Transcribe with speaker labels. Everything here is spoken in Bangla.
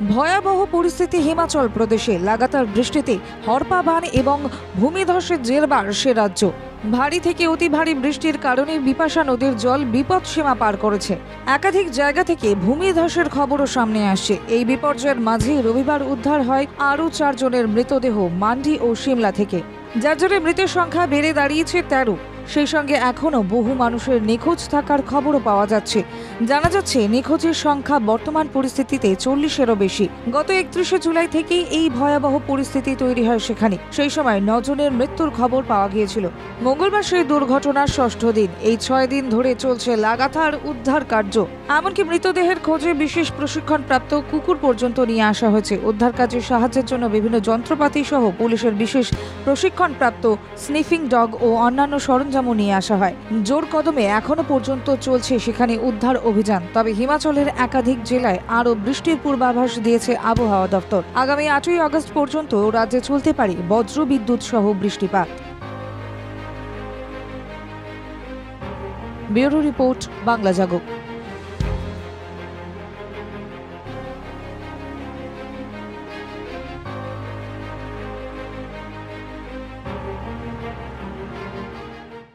Speaker 1: ভয়াবহ পরিস্থিতি হিমাচল প্রদেশে। লাগাতার বৃষ্টিতে হড়পা বান এবং ভূমিধসের জেরবার সে রাজ্য। ভারী থেকে অতি ভারী বৃষ্টির কারণে বিপাশা নদীর জল বিপদসীমা পার করেছে। একাধিক জায়গা থেকে ভূমিধসের খবরও সামনে আসছে। এই বিপর্যয়ের মাঝে রবিবার উদ্ধার হয় আরও 4 জনের মৃতদেহ মান্ডি ও সিমলা থেকে, যার জন্য মৃতের সংখ্যা বেড়ে দাঁড়িয়েছে 13। সেই সঙ্গে এখনও বহু মানুষের নিখোঁজ থাকার খবরও পাওয়া যাচ্ছে। জানা যাচ্ছে নিখোঁজের সংখ্যা বর্তমান পরিস্থিতিতে 40-এরও বেশি। গত 31শে জুলাই থেকেই এই ভয়াবহ পরিস্থিতি তৈরি হয় সেখানে। সেই সময় 9 জনের মৃত্যুর খবর পাওয়া গিয়েছিল। মঙ্গলবার সেই দুর্ঘটনার 6ষ্ঠ দিন। এই 6 দিন ধরে চলছে লাগাতার উদ্ধার কার্য। এমনকি মৃতদেহের খোঁজে বিশেষ প্রশিক্ষণপ্রাপ্ত কুকুর পর্যন্ত নিয়ে আসা হয়েছে। উদ্ধার কাজে সাহায্যের জন্য বিভিন্ন যন্ত্রপাতি সহ পুলিশের বিশেষ প্রশিক্ষণপ্রাপ্ত স্নিফিং ডগ ও অন্যান্য সরঞ্জামও নিয়ে আসা হয়। জোর কদমে এখনো পর্যন্ত চলছে সেখানে উদ্ধার অভিযান। তবে হিমাচলের একাধিক জেলায় আরও বৃষ্টির পূর্বাভাস দিয়েছে আবহাওয়া দপ্তর। আগামী 8ই আগস্ট পর্যন্ত রাজ্যে চলতে পারে বজ্রবিদ্যুৎ সহ বৃষ্টিপাত। ব্যুরো রিপোর্ট, বাংলা জাগো।